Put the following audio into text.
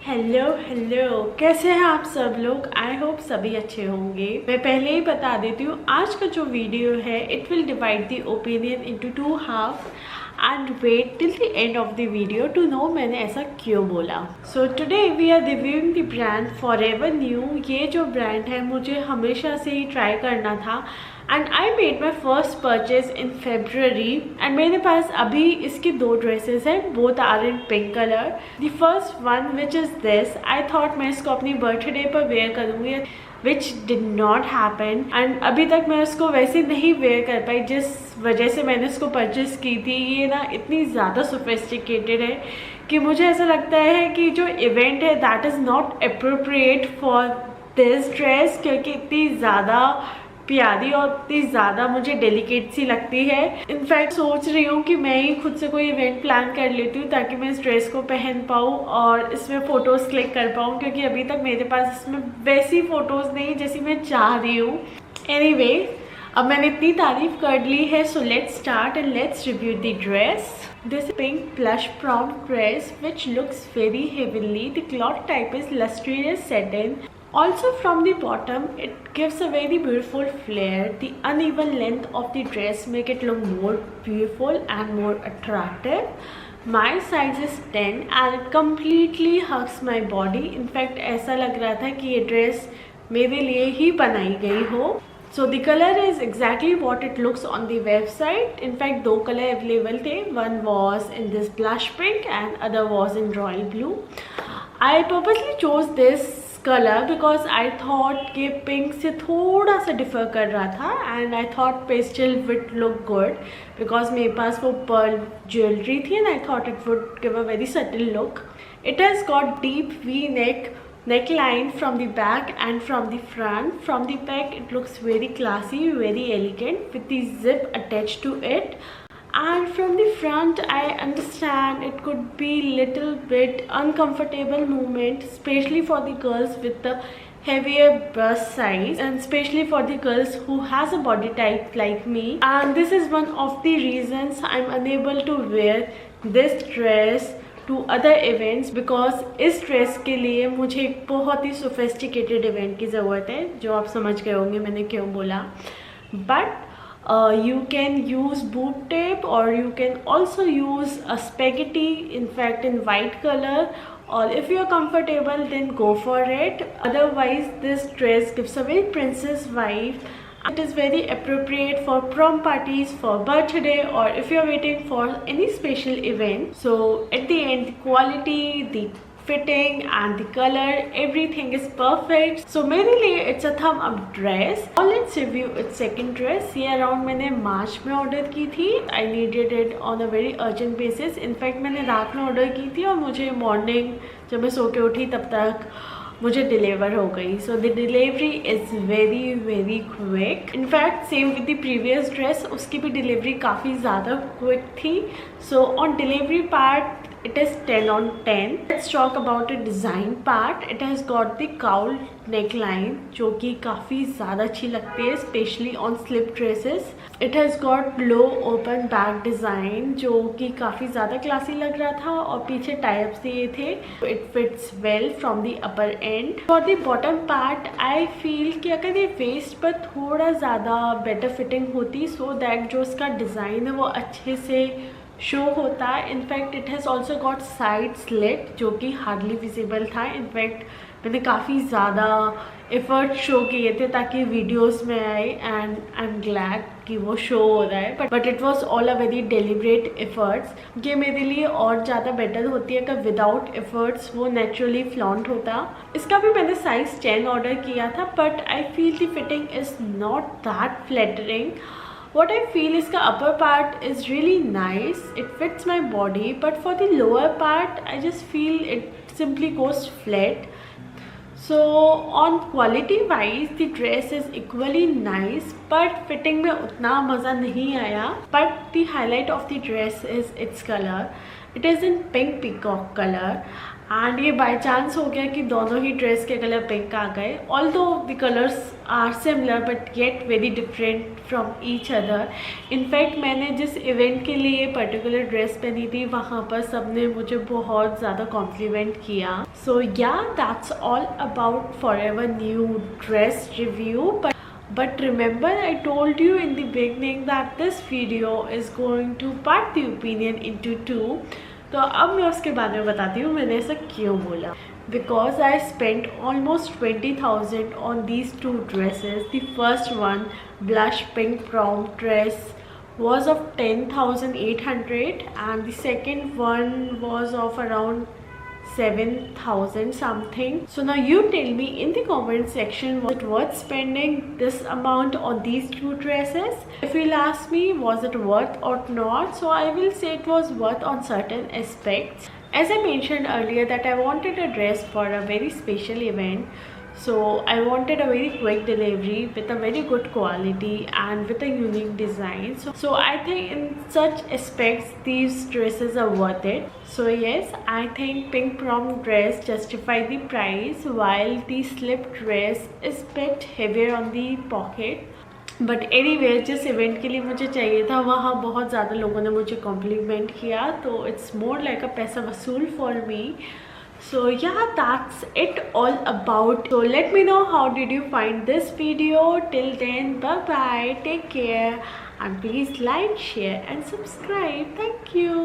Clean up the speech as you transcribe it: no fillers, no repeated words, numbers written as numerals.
Hello hello, कैसे हैं आप सब लोग। आई होप सभी अच्छे होंगे। मैं पहले ही बता देती हूँ, आज का जो वीडियो है it will divide the opinion into two half and wait till the end of the video to know मैंने ऐसा क्यों बोला। So today we are reviewing the brand forever new. ये जो ब्रांड है मुझे हमेशा से ही ट्राई करना था and I made my first purchase in February and मेरे पास अभी इसकी दो ड्रेसेस हैं, both are in pink colour. The first one which is this, I thought मैं इसको अपनी बर्थडे पर वेयर करूँगी which did not happen and अभी तक मैं उसको वैसे नहीं वेयर कर पाई जिस वजह से मैंने इसको परचेज़ की थी। ये ना इतनी ज़्यादा सोफिस्टिकेटेड है कि मुझे ऐसा लगता है कि जो इवेंट है that is not appropriate for this dress, क्योंकि इतनी ज़्यादा प्यारी और इतनी ज़्यादा मुझे डेलिकेट सी लगती है। इनफैक्ट सोच रही हूँ कि मैं ही खुद से कोई इवेंट प्लान कर लेती हूँ ताकि मैं इस ड्रेस को पहन पाऊँ और इसमें फ़ोटोज़ क्लिक कर पाऊँ, क्योंकि अभी तक मेरे पास इसमें वैसी फ़ोटोज़ नहीं जैसी मैं चाह रही हूँ। एनीवे, अब मैंने इतनी तारीफ कर ली है, so let's start and let's review the dress. This pink plush brown dress which looks very heavenly. The cloth type is lustrous satin. Also from the bottom it gives a very beautiful flare. The uneven length of the dress make it look more beautiful and more attractive. My size is 10 and it completely hugs my body. In fact ऐसा लग रहा था कि ये dress मेरे लिए ही बनाई गई हो। So the color is exactly what it looks on the website. In fact, दो color available थे. One was in this blush pink and other was in royal blue. I purposely chose this color because I thought कि pink से थोड़ा सा differ कर रहा था and I thought pastel would look good because मेरे पास वो pearl jewelry थी and I thought it would give a very subtle look. It has got deep neckline from the back and from the front. From the back it looks very classy, very elegant with the zip attached to it, and from the front I understand it could be little bit uncomfortable movement, especially for the girls with the heavier bust size and especially for the girls who has a body type like me. And this is one of the reasons I'm unable to wear this dress to other events, because इस dress के लिए मुझे एक बहुत ही sophisticated event की ज़रूरत है, जो आप समझ गए होंगे मैंने क्यों बोला। But you can use boot tape और you can also use a spaghetti, in fact in white colour, or if you are comfortable then go for it. Otherwise this dress gives a very princess vibe. It is very appropriate for prom parties, for birthday, or if you are waiting for any special event. So at the end, the quality, the fitting and the color, everything is perfect. So मेरे लिए it's a thumb up dress. Now let's review its second dress. ये around मैंने मार्च में order की थी. I needed it on a very urgent basis. In fact मैंने रात में ऑर्डर की थी और मुझे मॉर्निंग जब मैं सो के उठी तब तक मुझे डिलीवर हो गई. So the delivery is very very quick. In fact same with the previous dress, उसकी भी डिलीवरी काफ़ी ज़्यादा क्विक थी. So on delivery part it is 10 on 10. Let's talk about the design part. It has got the cowl neckline जो कि काफ़ी ज़्यादा अच्छी लगती है, especially on slip dresses. It has got low open back design जो कि काफ़ी ज़्यादा क्लासी लग रहा था और पीछे टाइप्स दिए थे. It fits well from the upper end. For the bottom part, I feel कि अगर ये waist पर थोड़ा ज़्यादा better fitting होती so that जो इसका डिज़ाइन है वो अच्छे से शो होता है. In fact it has also got side slit जो कि हार्डली विजिबल था. इनफैक्ट मैंने काफ़ी ज़्यादा एफर्ट शो किए थे ताकि वीडियोस में आए एंड आई एम ग्लैड कि वो शो हो रहा है. But it was all a very deliberate efforts. ये मेरे लिए और ज़्यादा बेटर होती है कि विदाउट एफर्ट्स वो नेचुरली फ्लॉन्ट होता. इसका भी मैंने साइज़ 10 ऑर्डर किया था but I feel the fitting is not that flattering. What I feel is the upper part is really nice. It fits my body, but for the lower part, I just feel it simply goes flat. So on quality wise, the dress is equally nice, but fitting में उतना मज़ा नहीं आया. But the highlight of the dress is its color. It is in pink peacock color and ये by chance हो गया कि दोनों ही ड्रेस के कलर पिंक आ गए. Although the colours are similar but yet very different from each other. In fact मैंने जिस इवेंट के लिए पर्टिकुलर ड्रेस पहनी थी वहाँ पर सबने मुझे बहुत ज़्यादा कॉम्प्लीमेंट किया. सो या that's all about forever new dress review. But remember, I told you in the beginning that this video is going to part the opinion into two. तो अब मैं उसके बारे में बताती हूँ मैंने ऐसा क्यों बोला. Because I spent almost 20,000 on these two dresses. The first one, blush pink prom dress, was of 10,800 and the second one was of around 7,000 something. So now you tell me in the comment section, was it worth spending this amount on these two dresses? If you'll ask me was it worth or not, so I will say it was worth on certain aspects. As I mentioned earlier that I wanted a dress for a very special event. So I wanted a very quick delivery with a very good quality and with a unique design. So I think in such aspects these dresses are worth it. So yes, I think pink prom dress justified the price while the slip dress is bit heavier on the pocket. But anyway जिस event के लिए मुझे चाहिए था वहाँ बहुत ज़्यादा लोगों ने मुझे कॉम्प्लीमेंट किया तो इट्स मोर लाइक अ पैसा वसूल for me. So yeah, that's it all about. So let me know how did you find this video. Till then, bye bye, take care and please like, share and subscribe. Thank you.